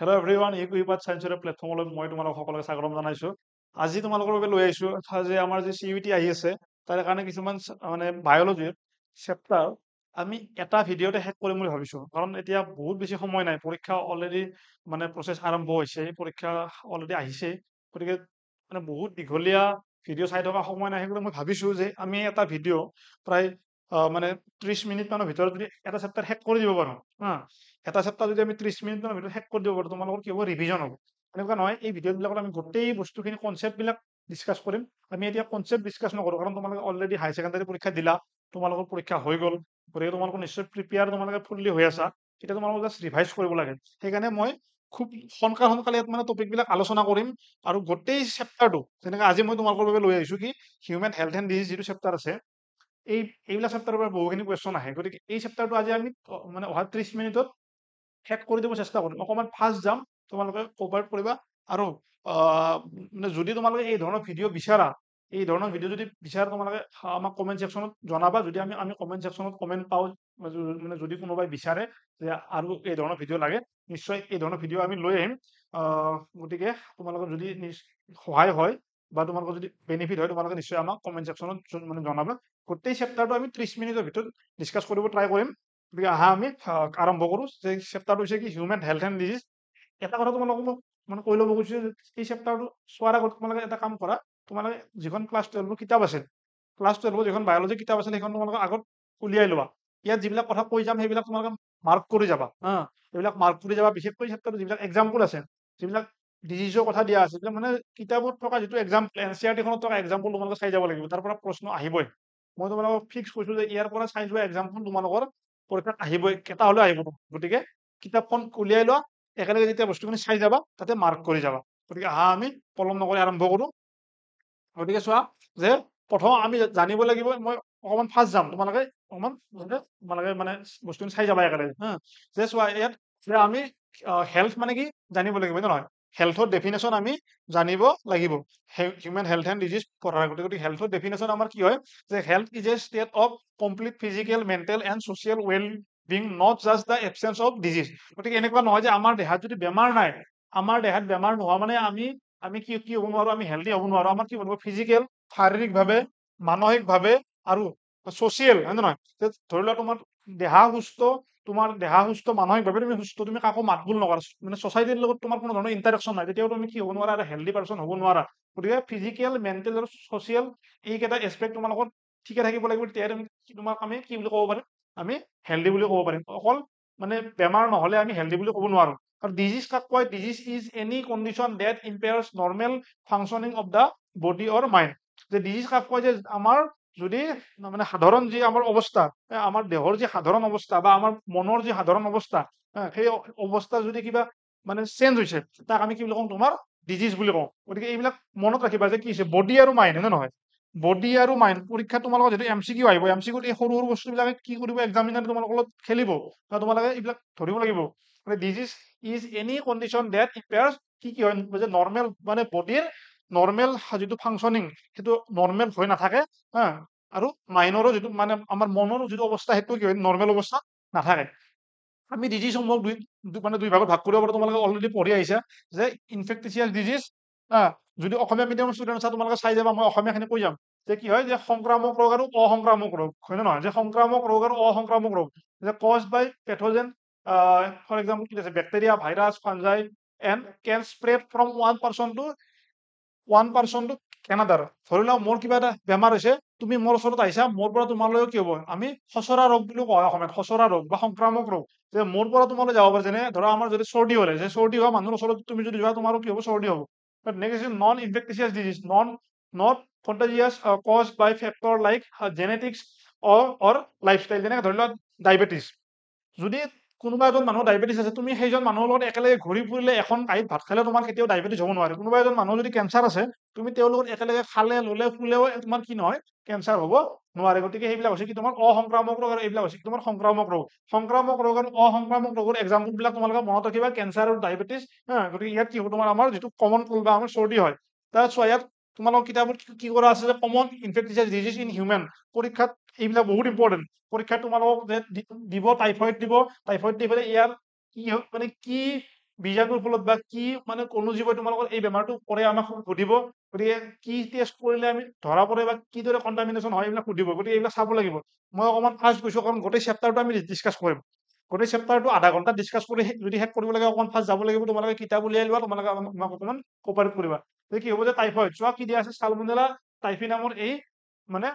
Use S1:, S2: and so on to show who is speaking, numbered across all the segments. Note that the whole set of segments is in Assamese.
S1: হেল্ল' এভৰিৱান, ইকুইপাথ ছায়েন্সৰ প্লেটফৰ্মলৈ মই তোমালোক সকলোকে স্বাগতম জনাইছোঁ। আজি তোমালোকৰ বাবে লৈ আহিছোঁ যে আমাৰ যে CUET আহি আছে তাৰ কাৰণে কিছুমান মানে বায়'লজিৰ চেপ্টাৰ আমি এটা ভিডিঅ'তে শেষ কৰিম বুলি ভাবিছোঁ। কাৰণ এতিয়া বহুত বেছি সময় নাই, পৰীক্ষা অলৰেডি মানে প্ৰচেছ আৰম্ভ হৈছে, পৰীক্ষা অলৰেডি আহিছে। গতিকে মানে বহুত দীঘলীয়া ভিডিঅ' চাই থকা সময় নাই, সেইকাৰণে মই ভাবিছোঁ যে আমি এটা ভিডিঅ' প্ৰায় মানে 30 মিনিটমানৰ ভিতৰত যদি এটা চেপ্টাৰ শেষ কৰি দিব পাৰোঁ, হা, এটা চেপ্টাৰ যদি আমি 30 মিনিটমানৰ ভিতৰত শেষ কৰি দিব পাৰোঁ, তোমালোকৰ কি হ'ব, ৰিভিজন হ'ব। এনেকুৱা নহয়, এই ভিডিঅ'বিলাকত আমি গোটেই বস্তুখিনি কনচেপ্টবিলাক ডিছকাছ কৰিম। আমি এতিয়া কনচেপ্ট ডিছকাছ নকৰোঁ, কাৰণ তোমালোকে অলৰেডি হাই ছেকেণ্ডাৰী পৰীক্ষা দিলা, তোমালোকৰ পৰীক্ষা হৈ গ'ল, গতিকে তোমালোকৰ নিশ্চয় প্ৰিপেয়াৰ তোমালোকে ফুল্লি হৈ আছা। এতিয়া তোমালোকে জাষ্ট ৰিভাইজ কৰিব লাগে। সেইকাৰণে মই খুব সোনকালে ইয়াত মানে টপিকবিলাক আলোচনা কৰিম আৰু গোটেই চেপ্টাৰটো, যেনেকৈ আজি মই তোমালোকৰ বাবে লৈ আহিছোঁ কি হিউমেন হেল্থ এণ্ড ডিজিজ যিটো চেপ্টাৰ আছে, এইবিলাক চেপ্টাৰৰ পৰা বহুখিনি কুৱেশ্যন আহে। গতিকে এই চেপ্টাৰটো আজি আমি মানে অহা 30 মিনিটত শেষ কৰি দিব চেষ্টা কৰিম। অকণমান ফাষ্ট যাম, তোমালোকে কভাৰ কৰিবা। আৰু মানে যদি তোমালোকে এই ধৰণৰ ভিডিঅ' বিচাৰা, এই ধৰণৰ ভিডিঅ' যদি বিচাৰা, তোমালোকে আমাক কমেণ্ট ছেকশ্যনত জনাবা। যদি আমি কমেণ্ট ছেকশ্যনত কমেণ্ট পাওঁ, মানে যদি কোনোবাই বিচাৰে যে আৰু এই ধৰণৰ ভিডিঅ' লাগে, নিশ্চয় এই ধৰণৰ ভিডিঅ' আমি লৈ আহিম। গতিকে তোমালোকৰ যদি সহায় হয় বা তোমালোকৰ যদি বেনিফিট হয়, তোমালোকে নিশ্চয় আমাক কমেণ্ট ছেকশ্যনত মানে জনাবা। গোটেই চেপ্টাৰটো আমি 30 মিনিটৰ ভিতৰত ডিছকাছ কৰিব ট্ৰাই কৰিম। গতিকে আহা আমি আৰম্ভ কৰোঁ। যে চেপ্টাৰটো হৈছে কি হিউমেন হেল্থ এণ্ড ডিজিজ। এটা কথা তোমালোকক মই মানে কৈ ল'ব খুজিছোঁ যে এই চেপ্টাৰটো চোৱাৰ আগত তোমালোকে এটা কাম কৰা, তোমালোকে যিখন ক্লাছ 12ৰ কিতাপ আছিল, ক্লাছ 12ৰ যিখন বায়'লজি কিতাপ আছিল, সেইখন তোমালোকে আগত উলিয়াই লোৱা। ইয়াত যিবিলাক কথা কৈ যাম সেইবিলাক তোমালোকে মাৰ্ক কৰি যাবা, হা, এইবিলাক মাৰ্ক কৰি যাবা। বিশেষকৈ চেপ্টাৰত যিবিলাক এক্সাম্পল আছে, যিবিলাক ডিজিজৰ কথা দিয়া আছে, মানে কিতাপত থকা যিটো এক্সাম্পল, NCERT-খনত থকা এক্সাম্পল তোমালোকে চাই যাব লাগিব। তাৰ পৰা প্ৰশ্ন আহিবই। মই তোমালোকক ফিক্স কৈছোঁ যে ইয়াৰ পৰা চাই যোৱা এক্সাম্পল তোমালোকৰ পৰীক্ষাত আহিবই, এটা হ'লেও আহিব। গতিকে কিতাপখন উলিয়াই লোৱা, একেলগে যেতিয়া বস্তুখিনি চাই যাবা তাতে মাৰ্ক কৰি যাবা। গতিকে আহা আমি পলম নকৰি আৰম্ভ কৰোঁ। গতিকে চোৱা, যে প্ৰথম আমি জানিব লাগিব, মই অকণমান ফাষ্ট যাম, তোমালোকে অকণমান তোমালোকে মানে বস্তুখিনি চাই যাবা একেলগে, হা। যে চোৱা, ইয়াত যে আমি হেল্থ মানে কি জানিব লাগিব, নহয়? হেল্থৰ ডেফিনেশ্যন আমি জানিব লাগিব হিউমেন হেল্থ এণ্ড ডিজিজ পঢ়াৰ আগতে। গতিকে হেল্থৰ ডেফিনেশ্যন আমাৰ কি হয়, যে health is a state of complete physical, mental and social well being, not just the absence of disease. গতিকে এনেকুৱা নহয় যে আমাৰ দেহাত যদি বেমাৰ নাই, আমাৰ দেহাত বেমাৰ নোহোৱা মানে আমি কি হ'ব নোৱাৰোঁ, আমি হেল্ডি হ'ব নোৱাৰোঁ। আমাৰ কি হ'ব, ফিজিকেল, শাৰীৰিকভাৱে, মানসিকভাৱে আৰু ছ'চিয়েল, হয় নে নহয়? ধৰি লোৱা তোমাৰ দেহা সুস্থ, মানসিকভাৱে তুমি সুস্থ, তুমি কাকো মাত বোল নকৰা, মানে ছ'চাইটিৰ লগত তোমাৰ কোনো ধৰণৰ ইণ্টাৰেকশ্যন নাই, তেতিয়াও তুমি কি হ'ব নোৱাৰা, এটা হেল্ডি পাৰ্চন হ'ব নোৱাৰা। গতিকে ফিজিকেল, মেণ্টেল আৰু ছ'চিয়েল এইকেইটা এছপেক্ট তোমালোকৰ ঠিকে থাকিব লাগিব, তেতিয়াহে তোমাক আমি কি বুলি ক'ব পাৰিম, আমি হেল্ডি বুলি ক'ব পাৰিম। অকল মানে বেমাৰ নহ'লে আমি হেল্ডি বুলি ক'ব নোৱাৰোঁ। আৰু ডিজিজ কাক কয়? Disease is any condition that impairs normal functioning of the body or mind. যে ডিজিজ কাক কয়? যে আমাৰ যদি মানে সাধাৰণ যি আমাৰ অৱস্থা, আমাৰ দেহৰ যি সাধাৰণ অৱস্থা বা আমাৰ মনৰ যি সাধাৰণ অৱস্থা, সেই অৱস্থা যদি কিবা মানে চেঞ্জ হৈছে, তাক আমি কি বুলি কওঁ, তোমাৰ ডিজিজ বুলি কওঁ। গতিকে এইবিলাক মনত ৰাখিবা যে কি হৈছে, বডি আৰু মাইণ্ড, হয় নে নহয়? বডি আৰু মাইণ্ড। পৰীক্ষাত তোমালোকৰ যিটো MCQ আহিব, MCQত এই সৰু সৰু বস্তুবিলাকে কি কৰিব, এক্সামিনাৰে তোমালোকৰ লগত খেলিব, তোমালোকে এইবিলাক ধৰিব লাগিব। Disease is any condition that impairs কি হয়, যে নৰ্মেল মানে বডিৰ নৰ্মেল যিটো ফাংচনিং, সেইটো নৰ্মেল হৈ নাথাকে, হা। আৰু মাইণ্ডৰো যিটো মানে আমাৰ মনৰ যিটো অৱস্থা, সেইটো কি হয়, নৰ্মেল অৱস্থা নাথাকে। আমি ডিজিজসমূহক দুই ভাগত ভাগ কৰিব পাৰোঁ। তোমালোকে অলৰেডি পঢ়ি আহিছা যে ইনফেক্টিচিয়াছ ডিজিজ, যদি অসমীয়া মিডিয়ামৰ ষ্টুডেণ্ট আছা, তোমালোকে চাই যাবা, মই অসমীয়াখিনি কৈ যাম। যে কি হয়, যে সংক্ৰামক ৰোগ আৰু অসংক্ৰামক ৰোগ, হয় নে নহয়? যে সংক্ৰামক ৰোগ আৰু অসংক্ৰামক ৰোগ, যে cause by pathogen, for example কি আছে, bacteria, virus, fungi and can spread from one person to another. ধৰি লওক মোৰ কিবা এটা বেমাৰ হৈছে, তুমি মোৰ ওচৰত আহিছা, মোৰ পৰা তোমালৈ কি হ'ব, আমি খচৰা ৰোগ বুলি কওঁ অসমীয়াত, খচৰা ৰোগ বা সংক্ৰামক ৰোগ। যে মোৰ পৰা তোমালৈ যাব পাৰে, যেনে ধৰা আমাৰ যদি চৰ্দি হ'লে, যে চৰ্দি হোৱা মানুহৰ ওচৰত তুমি যদি যোৱা, তোমাৰো কি হ'ব, চৰ্দি হ'ব। Next is non infectious disease, not contagious, caused by factor like genetics or lifestyle. যেনেকে ধৰি লোৱা ডায়েবেটিছ, যদি কোনোবা এজন মানুহৰ ডায়েবেটিছ আছে, তুমি সেইজন মানুহৰ লগত একেলগে ঘূৰি ফুৰিলে, এখন কাঁহীত ভাত খালে তোমাৰ কেতিয়াও ডায়েবেটিছ হ'ব নোৱাৰে। কোনোবা এজন মানুহৰ যদি কেঞ্চাৰ আছে, তুমি তেওঁৰ লগত একেলগে খালে, ল'লে, ফুলেও তোমাৰ কি নহয়, কেঞ্চাৰ হ'ব নোৱাৰে। গতিকে সেইবিলাক হৈছে কি তোমাৰ অসংক্ৰামক ৰোগ, আৰু এইবিলাক হৈছে তোমাৰ সংক্ৰামক ৰোগ। সংক্ৰামক ৰোগ আৰু অসংক্ৰামক ৰোগৰ এক্সাম্পল বিলাক তোমালোকে মনত ৰাখিবা, কেঞ্চাৰ আৰু ডায়েবেটিছ, গতিকে ইয়াত কি হ'ব, তোমাৰ আমাৰ যিটো কমন কোল্ড বা আমাৰ চৰ্দি হয়, তাৰ চোৱা, ইয়াত তোমালোকৰ কিতাপত কি কৰা আছে, যে কমন ইনফেক্টিচিয়াছ ডিজিজ ইন হিউমেন। পৰীক্ষাত এইবিলাক বহুত ইম্পৰ্টেণ্ট। পৰীক্ষাত তোমালোকক দিব, টাইফয়েড দিব, টাইফয়েড দি পেলাই ইয়াৰ কি মানে কি বীজাণুৰ ফলত বা কি মানে অনুজীৱই তোমালোকৰ এই বেমাৰটো কৰে আমাক সুধিব। গতিকে কি টেষ্ট কৰিলে আমি ধৰা পৰে বা কিদৰে কণ্টামিনেশ্যন হয় এইবিলাক সুধিব। গতিকে এইবিলাক চাব লাগিব। মই অকণমান ফাষ্ট গৈছো কাৰণ গোটেই চেপ্টাৰটো আমি ডিছকাছ কৰিম। গোটেই চেপ্টাৰটো আধা ঘণ্টা ডিছকাছ কৰি যদি শেষ কৰিব লাগে অকণমান ফাষ্ট যাব লাগিব। তোমালোকে কিতাপ উলিয়াই লোৱা, তোমালোকে আমাক অকণমান কোপাৰেট কৰিবা। কি হ'ব যে টাইফয়েড চোৱা কি দিয়া আছে, চালমনেলা টাইফি নামৰ এই মানে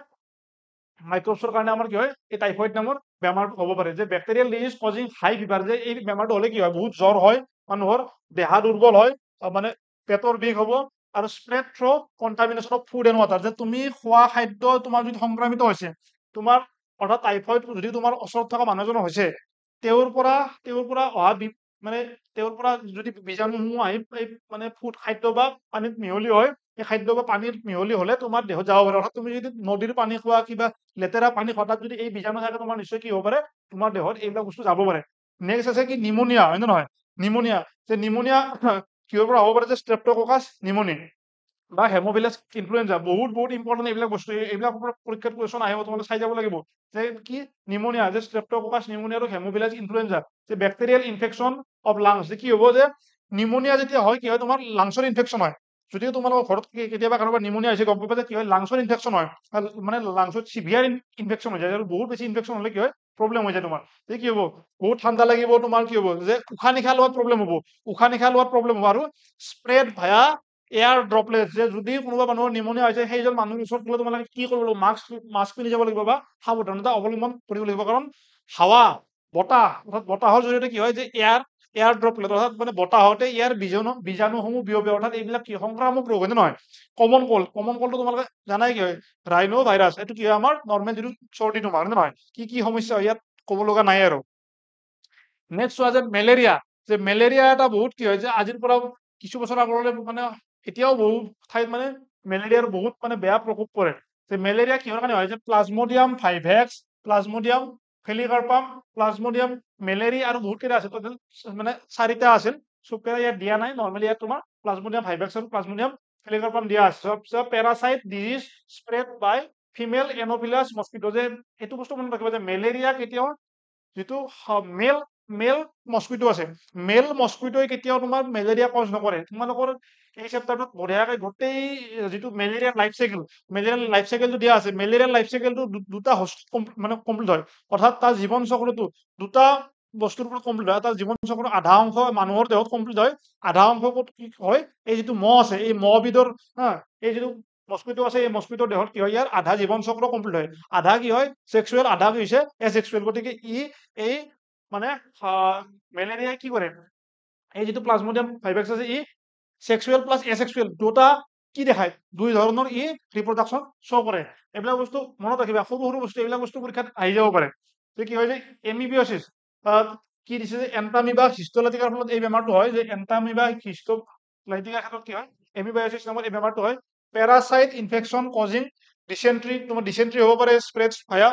S1: মাইক্ৰবছৰ কাৰণে আমাৰ কি হয় এই টাইফয়েড নামৰ বেমাৰটো হ'ব পাৰে। যে বেক্টেৰিয়েল ডিজিজ কজিং হাই ফিভাৰ, যে এই বেমাৰটো হ'লে কি হয় বহুত জ্বৰ হয়, মানুহৰ দেহা দুৰ্বল হয়, মানে পেটৰ বিষ হ'ব আৰু spread through contamination of food and water, যে তুমি খোৱা খাদ্য তোমাৰ যদি সংক্ৰমিত হৈছে, তোমাৰ অৰ্থাৎ টাইফয়েড যদি তোমাৰ ওচৰত থকা মানুহ এজনৰ হৈছে, তেওঁৰ পৰা অহা মানে তেওঁৰ পৰা যদি বীজাণুসমূহ আহি এই মানে ফুড খাদ্য বা পানীত মিহলি হয়, এই খাদ্য বা পানীত মিহলি হলে তোমাৰ দেহত যাব পাৰে। অৰ্থাৎ তুমি যদি নদীৰ পানী খোৱা, কিবা লেতেৰা পানী খোৱা, যদি এই বীজাণু থাকে তোমাৰ নিশ্চয় কি হ'ব পাৰে, তোমাৰ দেহত এইবিলাক বস্তু যাব পাৰে। নেক্সট আছে কি নিমনিয়া, হয় নে নহয়? নিমনিয়া, যে নিমনিয়া কিহৰ পৰা হ'ব পাৰে, যে ষ্ট্ৰেপ্টোককাছ নিমনি বা হেমোফিলাছ ইনফ্লুৱেঞ্জা, বহুত ইম্পৰ্টেণ্ট এইবিলাক বস্তু। এইবিলাক পৰীক্ষাত কুৱেশ্যন আহিব, তোমালোকে চাই যাব লাগিব। যে কি নিমনিয়া, যে ষ্ট্ৰেপ্টোককাছ নিমনিয়া আৰু হেমোফিলাছ ইনফ্লুৱেঞ্জা, যে বেক্টেৰিয়েল ইনফেকশ্যন অফ লাংছ, যে কি হ'ব, যে নিমনিয়া যেতিয়া হয় কি হয়, তোমাৰ লাংছৰ ইনফেকশ্যন হয়। যদিও তোমালোকৰ ঘৰত কেতিয়াবা কাৰোবাৰ নিমনিয়া হৈছে, গম পাবা যে কি হয় লাংছৰ ইনফেকশ্যন হয়, মানে লাংছত চিভিয়াৰ ইনফেকশ্যন হৈ যায়। আৰু বহুত বেছি ইনফেকশ্যন হ'লে কি হয় প্ৰব্লেম হৈ যায় তোমাৰ। যে কি হ'ব, বহুত ঠাণ্ডা লাগিব, তোমাৰ কি হ'ব, যে উশাহ নিশাহ লোৱাত প্ৰব্লেম হ'ব, উশাহ নিশাহ লোৱাত প্ৰব্লেম হ'ব। আৰু স্প্ৰেড ভায়া এয়াৰ ড্ৰপলেট, যে যদি কোনোবা মানুহৰ নিমনিয়া হৈছে, সেইজন মানুহৰ ওচৰত গ'লে তোমালোকে কি কৰিব লাগিব, মাস্ক পিন্ধি যাব লাগিব বা সাৱধানতা অৱলম্বন কৰিব লাগিব। কাৰণ হাৱা বতাহ, অৰ্থাৎ বতাহৰ জৰিয়তে কি হয়, যে এয়াৰ ড্ৰপলেট, অৰ্থাৎ মানে বতাহতে ইয়াৰ বীজাণুসমূহ বিয়পে। অৰ্থাৎ এইবিলাক কি সংক্ৰামক ৰোগ, হয় নে নহয়? কমন কলটো তোমালোকে জানাই কি হয়, ৰাইনো ভাইৰাছ। এইটো কি হয় আমাৰ নৰ্মেল যিটো চৰ্দি তোমাৰ, হয় নে নহয়? কি সমস্যা হয় ইয়াত ক'ব লগা নাই আৰু। নেক্সট চোৱা যে মেলেৰিয়া, যে মেলেৰিয়া এটা বহুত কি হয়, যে আজিৰ পৰা কিছু বছৰ আগলৈ মানে এতিয়াও বহুত ঠাইত মানে মেলেৰিয়াৰ বহুত মানে বেয়া প্ৰকোপ পৰে। যে মেলেৰিয়া কিহৰ কাৰণে হয়, যে প্লাজমডিয়াম ভাইভেক্স, প্লাজমডিয়াম ফেলিকাৰ্পাম, প্লাজমডিয়াম মেলেৰি আৰু বহুত কেইটা আছে, মানে 4টা আছিল। চবকেইটা ইয়াত দিয়া নাই। নৰ্মেলি ইয়াত তোমাৰ প্লাজমডিয়াম ভাইভেক্স আৰু প্লাজমডিয়াম ফেলিকাৰ্পাম দিয়া আছে। পেৰাচাইট ডিজিজ স্প্ৰেড বাই ফিমেল এন'ফিলাছ মস্কিটো, যে এইটো বস্তু মনত ৰাখিবা যে মেলেৰিয়া কেতিয়াও যিটো মেল মেল মস্কিটো আছে, মেল মস্কিটোৱে কেতিয়াও তোমাৰ মেলেৰিয়া কজ নকৰে। তোমালোকৰ এই চেপ্টাৰটোত বঢ়িয়াকে গোটেই যিটো মেলেৰিয়াৰ লাইফ চাইকেলটো দিয়া আছে। মেলেৰিয়াৰ লাইফ চাইকেলটো দুটা মানে কমপ্লিট হয়, অৰ্থাৎ তাৰ জীৱন চক্ৰটো দুটা বস্তুৰ ওপৰত কমপ্লিট হয়। তাৰ জীৱন চক্ৰ আধা অংশ মানুহৰ দেহত কমপ্লিট হয়, আধা অংশ ক'ত কি হয়, এই যিটো মহ আছে, এই মহবিধৰ এই যিটো মস্কিটো আছে, এই মস্কিটোৰ দেহত কি হয়, ইয়াৰ আধা জীৱন চক্ৰ কমপ্লিট হয়। আধা কি হয় চেক্সুৱেল, আধা কি হৈছে এচেক্সুৱেল। গতিকে এই মানে মেলেৰিয়াই কি কৰে, এই যিটো প্লাজমডিয়াম ভাইভাক্স আছে, সেক্সুৱেল প্লাছ এসেক্সুৱেল দুটা কি দেখায়, দুই ধৰণৰ ৰিপ্ৰডাকশ্যন শ্ব' কৰে। এইবিলাক বস্তু মনত ৰাখিবা, সৰু সৰু বস্তু, এইবিলাক বস্তু পৰীক্ষাত আহি যাব পাৰে। যে কি হয়, যে এমিবিঅচিছ কি দিছে, যে এণ্টামিবা হিষ্ট'লাইটিকাৰ ফলত এই বেমাৰটো হয়। যে এণ্টামিবা হিষ্ট'লাইটিকাৰ ক্ষেত্ৰত কি হয়, এমিবায়চিছ নামৰ এই বেমাৰটো হয়। পেৰাচাইট ইনফেকশ্যন কজিং ডিচেণ্ট্ৰি, তোমাৰ ডিচেণ্ট্ৰি হ'ব পাৰে স্প্ৰেডছ ভায়া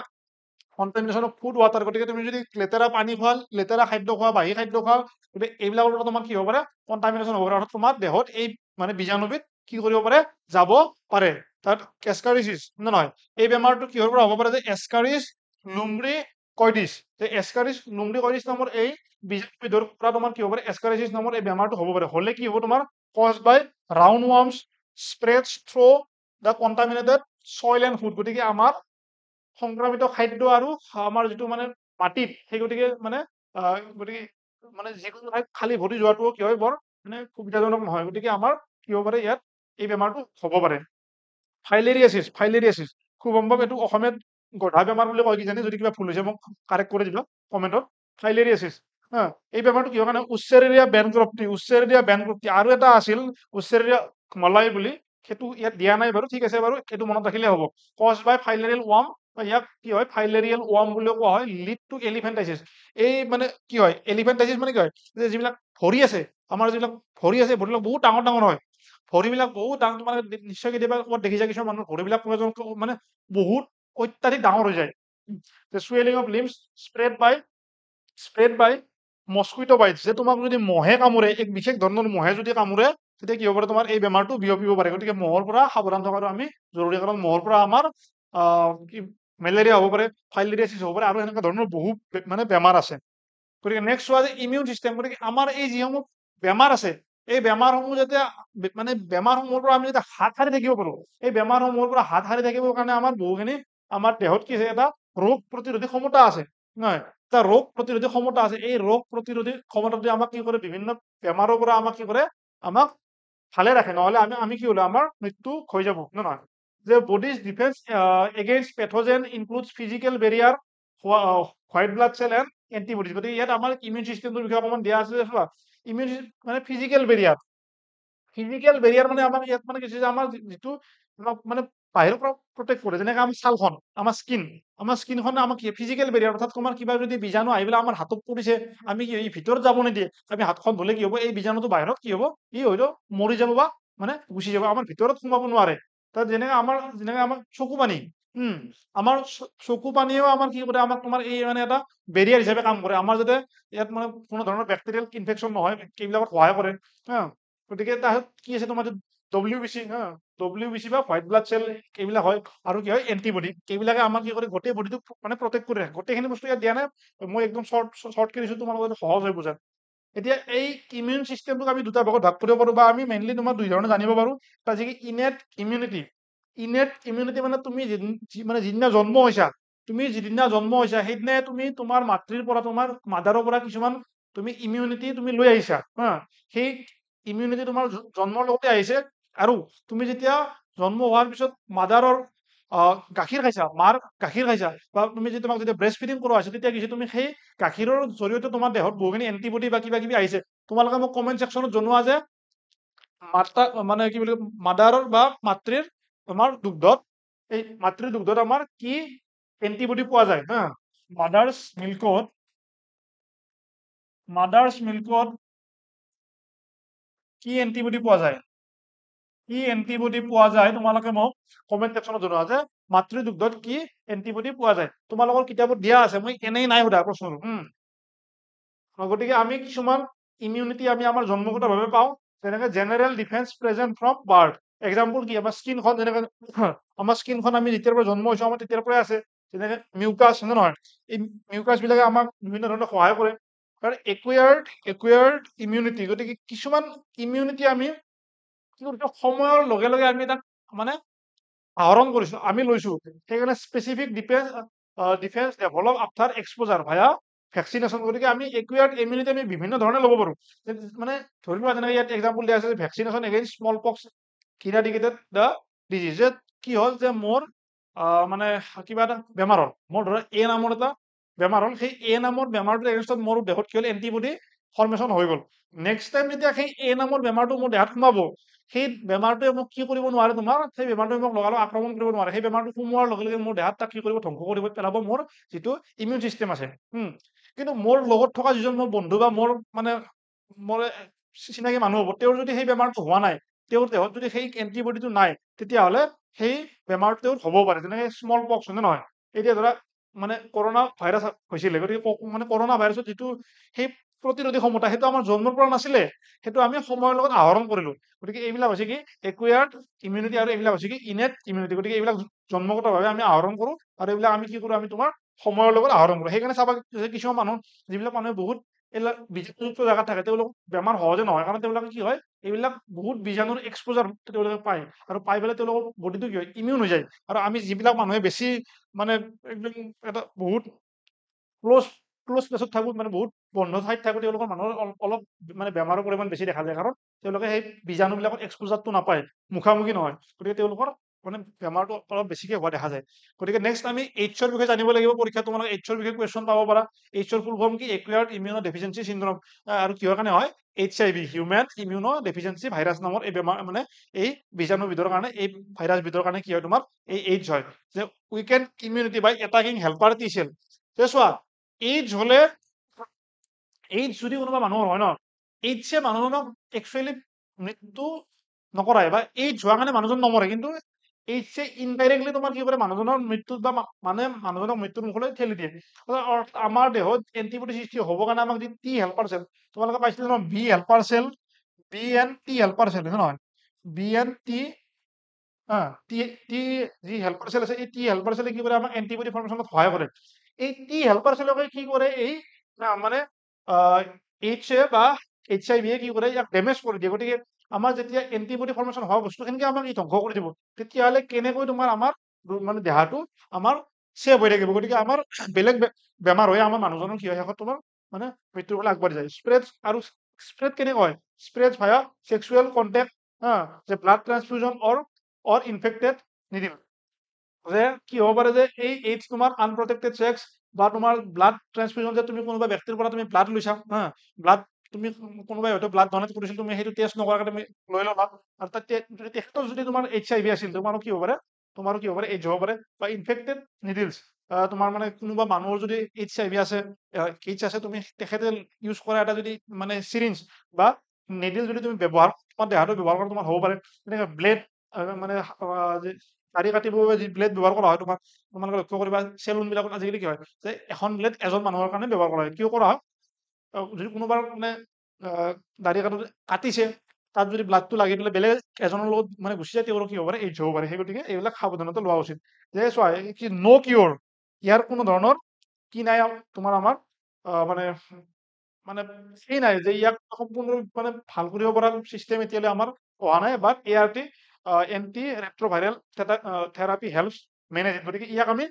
S1: কণ্টামিনেশ্যন অফ ফুড ৱাটাৰ। গতিকে তুমি যদি লেতেৰা পানী খোৱা, লেতেৰা খাদ্য খোৱা, বাহী খাদ্য খোৱা, গতিকে এইবিলাকৰ পৰা তোমাৰ কি হ'ব পাৰে, কণ্টামিনেশ্যন হ'ব পাৰে। অৰ্থাৎ তোমাৰ দেহত এই মানে বীজাণুবিধ কি কৰিব পাৰে, যাব পাৰে। তাত এস্কাৰিচিছ নে নহয়, এই বেমাৰটো কিহৰ পৰা হ'ব পাৰে, যে এস্কাৰিছ লুম্ব্ৰি কইডিছ, যে এস্কাৰিছ লুম্ব্ৰি কইডিছ নামৰ এই বীজাণুবিধৰ পৰা তোমাৰ কি হ'ব পাৰে, এস্কাৰিচিছ নামৰ এই বেমাৰটো হ'ব পাৰে। হ'লে কি হ'ব, তোমাৰ caused by round worms spreads through the contaminated soil and food. গতিকে আমাৰ সংক্ৰমিত খাদ্য আৰু আমাৰ যিটো মানে মাটিত, সেই গতিকে মানে যিকোনো ঠাইত খালী ভৰি যোৱাটো কি হয়, বৰ মানে সুবিধাজনক নহয়। গতিকে আমাৰ কি হ'ব পাৰে, ইয়াত এই বেমাৰটো হ'ব পাৰে। ফাইলেৰিয়াচিছ খুব সম্ভৱ এইটো অসমীয়াত গধা বেমাৰ বুলি কয় কিজানি, যদি কিবা ভুল হৈছে মোক কাৰেক্ট কৰি দিবা কমেণ্টত। ফাইলেৰিয়াচিছ এই বেমাৰটো কিহৰ কাৰণে, উচ্চেৰিয়া বেনক্ৰপ্টি আৰু এটা আছিল উচ্চেৰিয়া মলাই বুলি, সেইটো ইয়াত দিয়া নাই বাৰু, ঠিক আছে বাৰু, সেইটো মনত ৰাখিলে হ'ব। কজ বাই ফাইলেৰিয়েল ৱাৰ্ম, ইয়াক কি হয় ফাইলেৰিয়েল ৱাৰ্ম বুলিও কোৱা হয়। লিড টু এলিফেণ্টাইচিছ, এই মানে কি হয়, এলিফেণ্টাইচিছ মানে কি হয়, যে যিবিলাক ভৰি আছে, আমাৰ যিবিলাক ভৰি আছে, ভৰিবিলাক বহুত ডাঙৰ ডাঙৰ হয়। ভৰিবিলাক বহুত ডাঙৰ, তোমাৰ নিশ্চয় কেতিয়াবা ক'ৰবাত দেখিছা, কিছুমান মানুহৰ ভৰিবিলাক মানে বহুত অত্যাধিক ডাঙৰ হৈ যায়। Swelling of limbs spread by mosquito bites, যে তোমাক যদি মহে কামোৰে, এক বিশেষ ধৰণৰ মহে যদি কামোৰে, তেতিয়া কি হ'ব পাৰে, তোমাৰ এই বেমাৰটো বিয়পিব পাৰে। গতিকে মহৰ পৰা সাৱধান থকাটো আমি জৰুৰী, কাৰণ মহৰ পৰা আমাৰ কি মেলেৰিয়া হ'ব পাৰে, ফাইলেৰিয়াচিছ হ'ব পাৰে, আৰু এনেকুৱা ধৰণৰ বহুত মানে বেমাৰ আছে। গতিকে নেক্সট চোৱা যে ইমিউন চিষ্টেম। গতিকে আমাৰ এই যিসমূহ বেমাৰ আছে, এই বেমাৰসমূহ যাতে মানে বেমাৰসমূহৰ পৰা আমি যাতে হাত সাৰি থাকিব পাৰো, এই বেমাৰসমূহৰ পৰা হাত সাৰি থাকিবৰ কাৰণে আমাৰ বহুখিনি আমাৰ দেহত কি আছে, এটা ৰোগ প্ৰতিৰোধী ক্ষমতা আছে নহয়, এটা ৰোগ প্ৰতিৰোধী ক্ষমতা আছে। এই ৰোগ প্ৰতিৰোধী ক্ষমতাটোৱে আমাক কি কৰে, বিভিন্ন বেমাৰৰ পৰা আমাক কি কৰে, আমাক ভালে ৰাখে, নহলে আমি কি হলো, আমাৰ মৃত্যু হৈ যাব নে নহয়। যে body's defence against pathogen includes physical barrier, white blood cell and antibodies. গতিকে ইয়াত আমাৰ ইমিউন চিষ্টেমটোৰ বিষয়ে অকণমান দিয়া আছে, চোৱা ইমিউন মানে ফিজিকেল বেৰিয়াৰ, ফিজিকেল বেৰিয়াৰ মানে আমাৰ ইয়াত মানে কি হৈছে, যে আমাৰ যিটো আমাক মানে বাহিৰৰ পৰা প্ৰটেক্ট কৰে, যেনেকে আমাৰ ছালখন, আমাৰ স্কিনখন আমাক কি ফিজিকেল বেৰিয়াৰ, অৰ্থাৎ তোমাৰ কিবা যদি বীজাণু আহি পেলাই আমাৰ হাতত পৰিছে, আমি কি এই ভিতৰত যাব নিদিয়ে, আমি হাতখন ধুলে কি হ'ব, এই বীজাণুটো বাহিৰত কি হ'ব, ই হয়তো মৰি যাব বা মানে গুচি যাব, আমাৰ ভিতৰত সোমাব নোৱাৰে। তাত যেনেকে আমাৰ চকু পানী, উম আমাৰ চকু পানীয়েও আমাৰ কি কৰে, আমাক তোমাৰ এই মানে এটা বেৰিয়াৰ হিচাপে কাম কৰে, আমাৰ যাতে ইয়াত মানে কোনো ধৰণৰ বেক্টেৰিয়েল ইনফেকশ্যন নহয়, এইবিলাকত সহায় কৰে হা। গতিকে তাৰপিছত কি আছে তোমাৰ WBC হা, WBC বা হোৱাইট ব্লাড চেল এইবিলাক হয়, আৰু কি হয় এণ্টিবডি, এইবিলাকে আমাক কি কৰে, গোটেই বডিটোক মানে প্ৰটেক্ট কৰি ৰাখে। গোটেইখিনি বস্তু ইয়াত দিয়া নাই, মই একদম শ্বৰ্টকে দিছো তোমালোকৰ যাতে সহজ হৈ বুজাত। এতিয়া এই ইমিউন চিষ্টেমটোক আমি দুটা ভাগত ভাগ কৰিব পাৰো, বা আমি মেইনলি তোমাৰ দুই ধৰণে জানিব পাৰো। এটা যি ইনেট ইমিউনিটি, ইনেট ইমিউনিটি মানে তুমি মানে যিদিনা জন্ম হৈছা, তুমি যিদিনা জন্ম হৈছা সেইদিনাই তুমি তোমাৰ মাতৃৰ পৰা, তোমাৰ মাদাৰৰ পৰা কিছুমান তুমি ইমিউনিটি তুমি লৈ আহিছা হা। সেই ইমিউনিটি তোমাৰ জন্মৰ লগতে আহিছে, আৰু তুমি যেতিয়া জন্ম হোৱাৰ পিছত মাদাৰৰ গাখীৰ খাইছা, মাৰ গাখীৰ খাইছা, বা তুমি যদি তোমাক যেতিয়া ব্ৰেষ্ট ফিডিং কৰোৱা হৈছে, তেতিয়া কি হৈছে, তুমি সেই গাখীৰৰ জৰিয়তে তোমাৰ দেহত বহুখিনি এণ্টিবডি বা কিবা কিবি আহিছে। তোমালোকে মোক কমেণ্ট ছেকশ্যনত জনোৱা যে মাতা মানে কি বুলি মাদাৰৰ বা মাতৃৰ আমাৰ দুগ্ধত, এই মাতৃৰ দুগ্ধত আমাৰ কি এণ্টিবডি পোৱা যায় হা। মাদাৰ্ছ মিল্কত কি এণ্টিবডি পোৱা যায়, কি এণ্টিবডি পোৱা যায়, তোমালোকে মোক কমেণ্ট ছেকশ্যনত জনোৱা যে মাতৃ দুগ্ধত কি এণ্টিবডি পোৱা যায়। তোমালোকৰ কিতাপত দিয়া আছে, মই এনেই নাই সোধা প্ৰশ্নটো। গতিকে আমি কিছুমান ইমিউনিটি আমি আমাৰ জন্মগতভাৱে পাওঁ, যেনেকে general defence present from birth. Example কি, আমাৰ স্কিনখন যেনেকে আমাৰ স্কিনখন আমি যেতিয়াৰ পৰা জন্ম হৈছো আমাৰ তেতিয়াৰ পৰাই আছে, যেনেকে মিউকাছ হয় নে নহয়, এই মিউকাছ বিলাকে আমাক বিভিন্ন ধৰণে সহায় কৰে। আৰু একুৱাৰ্ড ইমিউনিটি, গতিকে কিছুমান ইমিউনিটি আমি কি কৰিছো, সময়ৰ লগে লগে আমি তাক মানে আহৰণ কৰিছো, আমি লৈছো। সেইকাৰণে specific defence develop after exposure via vaccination. গতিকে আমি একুৱাৰ্ড ইমিউনিটি আমি বিভিন্ন ধৰণে ল'ব পাৰো। মানে ধৰি লোৱা যেনেকে ইয়াত এক্সাম্পল দিয়া আছে, ভেকচিনেশ্যন এগেইনষ্ট স্মল পক্স ইৰাডিকেটেড দ্য ডিজিজ। যে কি হ'ল, যে মোৰ মানে কিবা এটা বেমাৰ হ'ল, মোৰ ধৰা এ নামৰ এটা বেমাৰ হ'ল, সেই এ নামৰ বেমাৰটোৰ এগেইনষ্টত মোৰ দেহত কি হ'ল, এণ্টিবডি ফৰ্মেশ্যন হৈ গ'ল। নেক্সট টাইম যেতিয়া সেই এ নামৰ বেমাৰটো মোৰ দেহত সোমাব, সেই বেমাৰটোৱে মোক কি কৰিব নোৱাৰে, তোমাৰ সেই বেমাৰটোৱে মোক লগালগ আক্ৰমণ কৰিব নোৱাৰে। সেই বেমাৰটো সোমোৱাৰ লগে লগে মোৰ দেহত তাক কি কৰিব, ধ্বংস কৰিব পেলাব মোৰ যিটো ইমিউন চিষ্টেম আছে। কিন্তু মোৰ লগত থকা যিজন মোৰ বন্ধু বা মোৰ মানে মোৰ চিনাকি মানুহ হ'ব, তেওঁৰ যদি সেই বেমাৰটো হোৱা নাই, তেওঁৰ দেহত যদি সেই এণ্টিবডিটো নাই, তেতিয়াহ'লে সেই বেমাৰটো তেওঁৰ হ'ব পাৰে। যেনেকে স্মল পক্স হয় নে নহয়, এতিয়া ধৰা মানে কৰোণা ভাইৰাছ হৈছিলে, গতিকে মানে কৰোণা ভাইৰাছত যিটো সেই প্ৰতিৰোধী ক্ষমতা, সেইটো আমাৰ জন্মৰ পৰা নাছিলে, সেইটো আমি সময়ৰ লগত আহৰণ কৰিলো। গতিকে এইবিলাক হৈছে কি একুৱাৰ্ড ইমিউনিটি, আৰু এইবিলাক হৈছে কি ইনেট ইমিউনিটি। গতিকে এইবিলাক জন্মগতভাৱে আমি আহৰণ কৰো, আৰু এইবিলাক আমি কি কৰো, আমি তোমাৰ সময়ৰ লগত আহৰণ কৰো। সেইকাৰণে চাবা যে কিছুমান মানুহ, যিবিলাক মানুহে বহুত এইবিলাক বীজাণুযুক্ত জেগাত থাকে, তেওঁলোক বেমাৰ সহজে নহয়, কাৰণ তেওঁলোকে কি হয়, এইবিলাক বহুত বীজাণুৰ এক্সপ'জাৰ তেওঁলোকে পায়, আৰু পাই পেলাই তেওঁলোকৰ বডিটো কি হয়, ইমিউন হৈ যায়। আৰু আমি যিবিলাক মানুহে বেছি মানে একদম এটা বহুত ক্ল'জ ক্ল'জ প্লেচত থাকো, মানে বহুত বন্ধ ঠাইত থাকো, তেওঁলোকৰ মানুহৰ অলপ মানে বেমাৰৰ পৰিমাণ বেছি দেখা যায়, কাৰণ তেওঁলোকে সেই বীজাণুবিলাকৰ এক্সপ'জাৰটো নাপায়, মুখামুখি নহয়। গতিকে তেওঁলোকৰ মানে বেমাৰটো অলপ বেছিকে হোৱা দেখা যায়। গতিকে নেক্সট আমি এইডছৰ বিষয়ে জানিব লাগিব। পৰীক্ষাত তোমালোকে এইডছৰ বিষয়ে কুৱেশ্যন পাব পাৰা। এইডছৰ ফুল ফৰ্ম কি, একুৱাৰ্ড ইমিউনো ডেফিচিয়েঞ্চি চিণ্ড্ৰম। আৰু কিহৰ কাৰণে হয়, HIV human immuno deficiency virus নামৰ এই বেমাৰ, মানে এই বীজাণুবিধৰ কাৰণে, এই ভাইৰাছবিধৰ কাৰণে কি হয়, তোমাৰ এই এইডছ হয়। যে উইকেণ্ড ইমিউনিটি বাই এটাকিং হেল্পাৰ টি চেল। চোৱা, এইডছ হলে, এইডছ যদি কোনোবা মানুহৰ হয় ন, এইডছে মানুহজনক একচুৱেলি মৃত্যু নকৰায়, বা এইডছ হোৱা কাৰণে মানুহজন নমৰে, কিন্তু এইডছে ইনডাইৰেক্টলি তোমাৰ কি কৰে, মানুহজনৰ মৃত্যুত বা মানে মানুহজনক মৃত্যুৰ মুখলৈ ঠেলি দিয়ে। আমাৰ দেহত এণ্টিবডি সৃষ্টি হ'ব কাৰণে আমাক যি টি হেল্পাৰ চেল, তোমালোকে পাইছিলা ন, B helper cell, B and T helper cell নহয়, B and T T T যি হেল্পাৰ চেল আছে, এই টি হেল্পাৰ চেলে কি কৰে, আমাক এণ্টিবডি ফৰ্মেশ্যনত সহায় কৰে। এই টি হেল্পাৰ চেলকে কি কৰে, এই মানে এইডছে বা HIV কি কৰে ইয়াক ডেমেজ কৰি দিয়ে গতিকে আমাৰ যেতিয়া এন্টিবডি ফৰ্মেশ্যন হোৱা বস্তুখিনিকে আমাক ই ধ্বংস কৰি দিব তেতিয়াহ'লে কেনেকৈ তোমাৰ আমাৰ মানে দেহাটো আমাৰ ছেভ হৈ থাকিব গতিকে আমাৰ বেলেগ বেমাৰ হৈ আমাৰ মানুহজনৰ কি হয় শেষত তোমাৰ মানে মৃত্যুৰ ফালে আগবাঢ়ি যায় আৰু স্প্ৰেড কেনেকৈ হয় স্প্ৰেড ভায়া সেক্সুৱেল কণ্টেক্ট যে ব্লাড ট্ৰান্সফিউজন অৰ ইনফেক্টেড নিডিল যে কি হ'ব পাৰে যে এই এইডছ তোমাৰ আনপ্ৰটেক্টেড ছেক্স বা তোমাৰ ব্লাড ট্ৰান্সফিউজন যে তুমি কোনোবা ব্যক্তিৰ পৰা তুমি ব্লাড লৈছা ব্লাড তুমি কোনোবাই হয়তো ব্লাড ডনেট কৰিছিল তুমি সেইটো টেষ্ট নকৰাকৈ তুমি লৈ ল'লা আৰু তাতে তেখেতৰ যদি তোমাৰ HIV আছিল তোমাৰো কি হ'ব পাৰে এইডছ হ'ব পাৰে বা ইনফেক্টেড নিডিলছ তোমাৰ মানে কোনোবা মানুহৰ যদি HIV আছে এইডছ আছে তুমি তেখেতে ইউজ কৰা এটা যদি মানে চিৰিঞ্জ বা নিডিল যদি তুমি ব্যৱহাৰ তোমাৰ দেহাটো ব্যৱহাৰ কৰা তোমাৰ হ'ব পাৰে তেনেকৈ ব্লেড মানে দাড়ি কাটিবৰ বাবে যি ব্লেড ব্যৱহাৰ কৰা হয় তোমালোকে লক্ষ্য কৰিবা চেলুনবিলাকত আজিকালি কি হয় যে এখন ব্লেড এজন মানুহৰ কাৰণে ব্যৱহাৰ কৰা হয় কিয় কৰা হয় যদি কোনোবাৰ মানে দাড়ি কাটিছে তাত যদি ব্লাডটো লাগি পেলাই বেলেগ এজনৰ লগত মানে গুচি যায় তেওঁলোকৰ কি হ'ব পাৰে এইডছ হ'ব পাৰে সেই গতিকে এইবিলাক সাৱধানতা লোৱা উচিত যে চোৱা ন' কিয়ৰ ইয়াৰ কোনো ধৰণৰ কি নাই তোমাৰ আমাৰ মানে মানে সেই নাই যে ইয়াক সম্পূৰ্ণ মানে ভাল কৰিব পৰা চিষ্টেম এতিয়ালৈ আমাৰ অহা নাই but ART anti retroviral therapy helps manage গতিকে ইয়াক আমি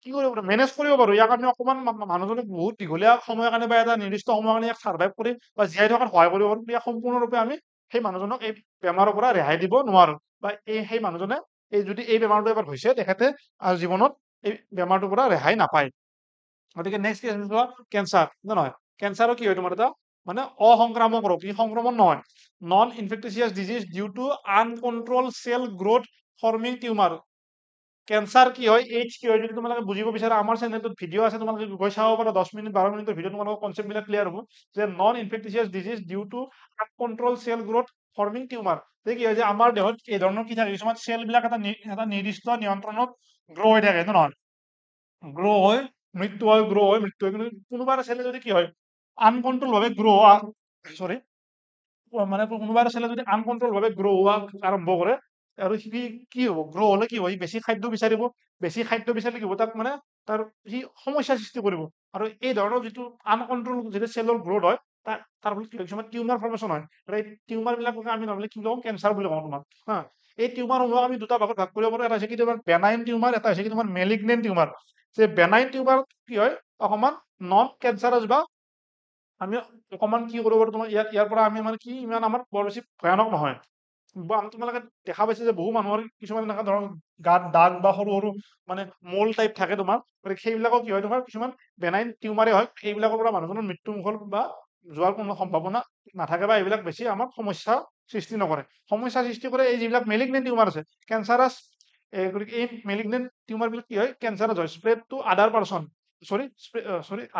S1: কি কৰিব পাৰোঁ মেনেজ কৰিব পাৰোঁ ইয়াক আমি অকণমান মানুহজনক বহুত দীঘলীয়া সময়ৰ কাৰণে বা এটা নিৰ্দিষ্ট সময়ৰ কাৰণে ইয়াক ছাৰ্ভাইভ কৰি বা জীয়াই থকাত সহায় কৰিব পাৰোঁ ইয়াক সম্পূৰ্ণৰূপে আমি সেই মানুহজনক এই বেমাৰৰ পৰা ৰেহাই দিব নোৱাৰোঁ বা সেই মানুহজনে যদি এই বেমাৰটো এবাৰ হৈছে তেখেতে জীৱনত এই বেমাৰটোৰ পৰা ৰেহাই নাপায় গতিকে নেক্সট কি চোৱা কেঞ্চাৰ নহয় কেঞ্চাৰো কি হয় তোমাৰ এটা মানে অসংক্ৰামক ৰোগ ই সংক্ৰমণ নহয় non infectious disease due to uncontrol cell growth forming tumour cancer কি হয় এইডছ কি হয় যদি তোমালোকে বুজিব বিচাৰা আমাৰ চেনেলটোত ভিডিঅ' আছে তোমালোকে গৈ চাব পাৰা 10 মিনিট 12 মিনিটৰ ভিডিঅ' তোমালোকৰ কনচেপ্টবিলাক ক্লিয়াৰ হ'ব যে non infectious disease due to uncontrol cell growth forming tumour যে কি হয় যে আমাৰ দেহত এই ধৰণৰ কি থাকে কিছুমান চেলবিলাক এটা নিৰ্দিষ্ট নিয়ন্ত্ৰণত গ্ৰ' হৈ থাকে নহয় গ্ৰ' হৈ মৃত্যু হয় গ্ৰ' হৈ মৃত্যু হয় কিন্তু কোনোবা এটা চেলে যদি কি হয় আনকন্ট্ৰল ভাৱে গ্ৰ' হোৱা মানে কোনোবা এটা চেলে যদি আনকন্ট্ৰল ভাৱে গ্ৰ' হোৱা আৰম্ভ কৰে আৰু সি কি হ'ব গ্ৰ' হ'লে কি হয় বেছি খাদ্য বিচাৰিব বেছি খাদ্য বিচাৰিলে কি হ'ব তাক মানে তাৰ সি সমস্যাৰ সৃষ্টি কৰিব আৰু এই ধৰণৰ যিটো আনকন্ট্ৰল যেতিয়া চেলৰ গ্ৰ'থ হয় তাৰ ফলত কিছুমান টিউমাৰ ফৰ্মেশ্যন হয় আৰু এই টিউমাৰ বিলাকক আমি নৰ্মেলি কি কওঁ কেঞ্চাৰ বুলি কওঁ তোমাক এই টিউমাৰসমূহক আমি দুটা ভাগত ভাগ কৰিব পাৰোঁ এটা হৈছে কি তোমাৰ বেনাইন টিউমাৰ এটা হৈছে কি তোমাৰ মেলিগনেণ্ট টিউমাৰ যে বেনাইন টিউমাৰ কি হয় অকমান নন কেঞ্চাৰাছ বা আমি অকমান কি কৰিব পাৰোঁ তোমাৰ ইয়াৰ পৰা আমি মানে কি ইমান আমাৰ বৰ বেছি ভয়ানক নহয় তোমালোকে দেখা পাইছে যে বহু মানুহৰ কিছুমান এনেকুৱা ধৰক গাত দাগ বা সৰু সৰু মানে মল টাইপ থাকে তোমাৰ গতিকে সেইবিলাকক কি হয় তোমাৰ কিছুমান বেনাইন টিউমাৰে হয় সেইবিলাকৰ পৰা মানুহজনৰ মৃত্যু মুখত বা যোৱাৰ কোনো সম্ভাৱনা নাথাকে বা এইবিলাক বেছি আমাক সমস্যা সৃষ্টি নকৰে সমস্যা সৃষ্টি কৰে এই যিবিলাক মেলিগনেণ্ট টিউমাৰ আছে কেঞ্চাৰাছ গতিকে এই মেলিগনেণ্ট টিউমাৰবিলাক কি হয় কেঞ্চাৰাছ হয় স্প্ৰেড টু আদাৰ পাৰ্চন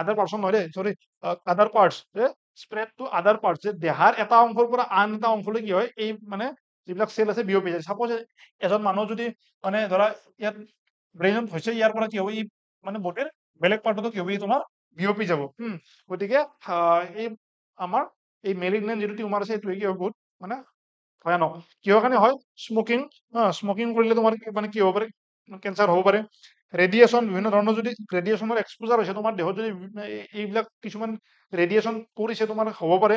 S1: আদাৰ পাৰ্চন নহয় দেই আদাৰ পাৰ্টছ স্প্ৰেড টু আদাৰ পাৰ্টছ যে দেহাৰ এটা অংশৰ পৰা আন এটা অংশলৈ কি হয় এই মানে যিবিলাক চেল আছে বিয়পি যায় চাপ'জ এজন মানুহ যদি মানে ধৰা ইয়াত ব্ৰেইনত হৈছে ইয়াৰ পৰা কি হ'ব ই মানে বডিৰ বেলেগ পাৰ্টতো কি হ'ব ই তোমাৰ বিয়পি যাব গতিকে এই আমাৰ এই মেলিগনেণ্ট যিটো টিউমাৰ আছে এইটোৱে কি হয় বহুত মানে ভয়ানক কিহৰ কাৰণে হয় স্মকিং কৰিলে তোমাৰ মানে কি হ'ব পাৰে কেঞ্চাৰ হ'ব পাৰে ৰেডিয়েশ্যন বিভিন্ন ধৰণৰ যদি ৰেডিয়েশ্যনৰ এক্সপ'জাৰ হৈছে তোমাৰ দেহত যদি এইবিলাক কিছুমান ৰেডিয়েশ্যন পৰিছে তোমাৰ হ'ব পাৰে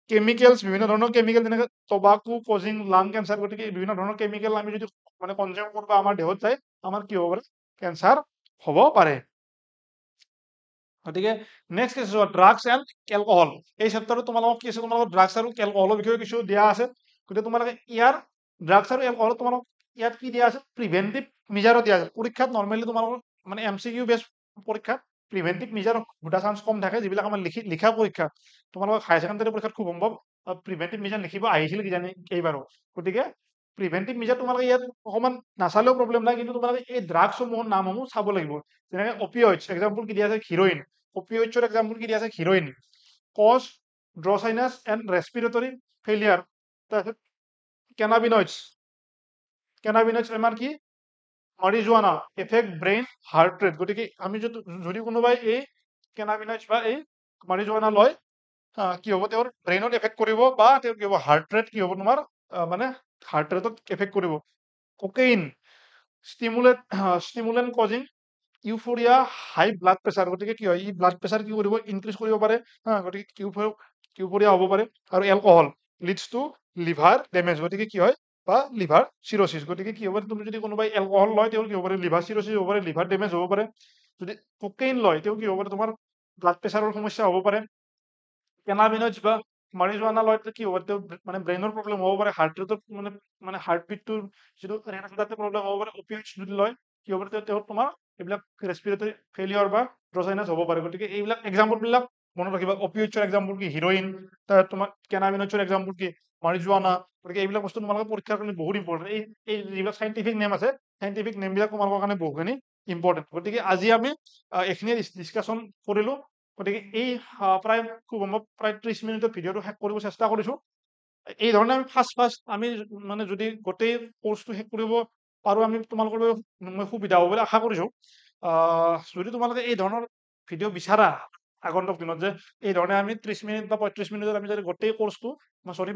S1: কেমিকেলছ বিভিন্ন ধৰণৰ কেমিকেল যেনেকৈ টবাকো কজিং লাং কেঞ্চাৰ গতিকে বিভিন্ন ধৰণৰ কেমিকেল আমি যদি মানে কনজিউম কৰোঁ বা আমাৰ দেহত যায় আমাৰ কি হ'ব পাৰে কেঞ্চাৰ হ'ব পাৰে গতিকে নেক্সট আছে ড্ৰাগছ এণ্ড এলকহল এই চেপ্টাৰটো তোমালোকক কি আছে তোমালোকৰ ড্ৰাগছ আৰু এলকহলৰ বিষয়ে কিছু দিয়া আছে গতিকে তোমালোকে ইয়াৰ ড্ৰাগছ আৰু এলকহল তোমালোক ইয়াত কি দিয়া আছে প্ৰিভেন্টিভ মেজাৰো দিয়া আছে পৰীক্ষাত নৰ্মেলি তোমালোকৰ মানে MCQ বেছ পৰীক্ষাত প্ৰিভেন্টিভ মেজাৰ সোধা চান্স কম থাকে যিবিলাক আমাৰ লিখা পৰীক্ষা তোমালোকৰ হায়াৰ ছেকেণ্ডাৰী পৰীক্ষাত খুব সম্ভৱ প্ৰিভেন্টিভ মেজাৰ লিখিব আহিছিল কিজানি কেইবাৰো গতিকে প্ৰিভেন্টিভ মেজাৰ তোমালোকে ইয়াত অকণমান নাচালেও প্ৰব্লেম নাই কিন্তু তোমালোকে এই ড্ৰাগছসমূহৰ নামসমূহ চাব লাগিব যেনেকৈ অপিঅইডছ এক্সাম্পল কি দিয়া আছে হিৰ'ইন অপিঅইডছৰ এক্সাম্পল কি দিয়া আছে heroin causes drowsiness and respiratory failure তাৰপিছত কেনাবিনইডছ আমাৰ কি marijuana effect brain heart rate গতিকে আমি যদি কোনোবাই এই কেনাবিনইডছ বা এই মাৰিজুৱানা লয় কি হ'ব তেওঁৰ ব্ৰেইনত এফেক্ট কৰিব বা তেওঁৰ কি হ'ব হাৰ্ট ৰেট কি হ'ব তোমাৰ মানে হাৰ্ট ৰেটত এফেক্ট কৰিব কোকেইন ষ্টিমুলেণ্ট কজিং ইউফৰিয়া হাই ব্লাড প্ৰেছাৰ গতিকে কি হয় ই ব্লাড প্ৰেছাৰ কি কৰিব ইনক্ৰিজ কৰিব পাৰে গতিকে কিউপৰিয়া হ'ব পাৰে আৰু alcohol leads to liver damage গতিকে কি হয় বা লিভাৰ চিৰচিছ গতিকে কি হ'ব তুমি যদি কোনোবাই এলকহল লয় তেওঁৰ কি হ'ব পাৰে লিভাৰ চিৰচিছ হ'ব পাৰে লিভাৰ ডেমেজ হ'ব পাৰে যদি কোকেইন লয় তেওঁ কি হ'ব পাৰে তোমাৰ ব্লাড প্ৰেছাৰৰ সমস্যা হ'ব পাৰে কেনাবিনইডছ বা মাৰিজুৱানা লয় তেতিয়া কি হ'ব তেওঁ মানে ব্ৰেইনৰ প্ৰব্লেম হ'ব পাৰে হাৰ্ট ৰেটত মানে হাৰ্ট বিটটোৰ যিটো তাতে প্ৰব্লেম হ'ব পাৰে অপিঅইডছ যদি লয় কি হ'ব পাৰে তেওঁ তোমাৰ এইবিলাক ৰেচপিৰেটৰী ফেইলিয়ৰ বা ড্ৰচাইনাছ হ'ব পাৰে গতিকে এইবিলাক এক্সাম্পলবিলাক মনত ৰাখিবা অপিঅইডছৰ এক্সাম্পল কি হিৰ'ইন তাৰ তোমাৰ কেনাবিনইডছৰ এক্সাম্পল কি মাৰিজুৱানা গতিকে এইবিলাক বস্তু তোমালোকে পৰীক্ষাৰ কাৰণে বহুত ইম্পৰ্টেণ্ট এই যিবিলাক চাইণ্টিফিক নেম আছে চাইণ্টিফিক নেমবিলাক তোমালোকৰ কাৰণে বহুখিনি ইম্পৰ্টেণ্ট গতিকে আজি আমি এইখিনিয়ে ডিছকাশ্যন কৰিলোঁ গতিকে এই প্ৰায় খুব সম্ভৱ প্ৰায় 30 মিনিটৰ ভিডিঅ'টো শেষ কৰিব চেষ্টা কৰিছোঁ এই ধৰণে আমি ফাৰ্ষ্ট আমি মানে যদি গোটেই কোৰ্চটো শেষ কৰিব পাৰোঁ আমি তোমালোকৰ মই সুবিধা হ'ব বুলি আশা কৰিছোঁ যদি তোমালোকে এই ধৰণৰ ভিডিঅ' বিচাৰা আগন্তুক দিনত যে এই ধৰণে আমি 30 মিনিট বা 35 মিনিটত আমি যদি গোটেই কোৰ্চটো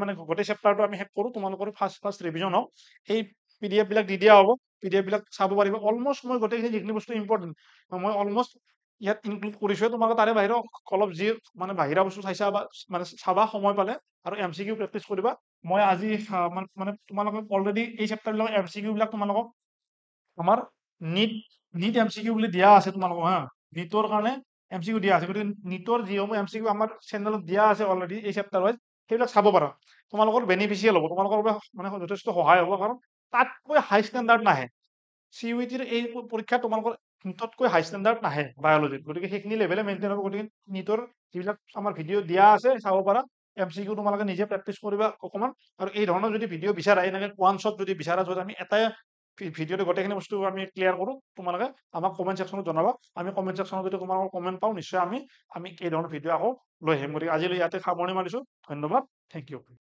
S1: মানে গোটেই চেপ্টাৰটো আমি শেষ কৰোঁ তোমালোকৰ ফাৰ্ষ্ট ৰিভিজন হওক এই PDF বিলাক দি দিয়া হ'ব PDF বিলাক চাব পাৰিবা অলমষ্ট মই গোটেইখিনি যিখিনি বস্তু ইম্পৰ্টেণ্ট মই অলমষ্ট ইয়াত ইনক্লুড কৰিছোঁ তোমালোকে তাৰে বাহিৰে অলপ যি মানে বাহিৰা বস্তু চাইছা বা মানে চাবা সময় পালে আৰু MCQ প্ৰেক্টিচ কৰিবা মই আজি মানে তোমালোকক অলৰেডি এই চেপ্টাৰবিলাকৰ MCQ বিলাক তোমালোকক আমাৰ নিট MCQ বুলি দিয়া আছে তোমালোকক হা নিটৰ কাৰণে MCQ দিয়া আছে গতিকে নিটৰ যিসমূহ MCQ আমাৰ চেনেলত দিয়া আছে অলৰেডি এই চেপ্টাৰ ৱাইজ সেইবিলাক চাব পাৰা তোমালোকৰ বেনিফিচিয়েল হ'ব তোমালোকৰ বাবে মানে যথেষ্ট সহায় হ'ব কাৰণ তাতকৈ হাই ষ্টেণ্ডাৰ্ড নাহে CUETৰ এই পৰীক্ষা তোমালোকৰ নিটতকৈ হাই ষ্টেণ্ডাৰ্ড নাহে বায়'লজিত গতিকে সেইখিনি লেভেলে মেইনটেইন হ'ব গতিকে নিটৰ যিবিলাক আমাৰ ভিডিঅ' দিয়া আছে চাব পাৰা MCQ তোমালোকে নিজে প্ৰেক্টিচ কৰিবা অকণমান আৰু এই ধৰণৰ যদি ভিডিঅ' বিচাৰা এনেকৈ ওৱান শ্বট যদি বিচাৰা য'ত আমি এটাই ভিডিঅ'তে গোটেইখিনি বস্তু আমি ক্লিয়াৰ কৰোঁ তোমালোকে আমাক কমেণ্ট ছেকশ্যনত জনাবা আমি কমেণ্ট ছেকশ্যনত যদি তোমালোকৰ কমেণ্ট পাওঁ নিশ্চয় আমি এই ধৰণৰ ভিডিঅ' আকৌ লৈ আহিম গতিকে আজিলৈ ইয়াতে সামৰণি মাৰিছোঁ ধন্যবাদ থেংক ইউ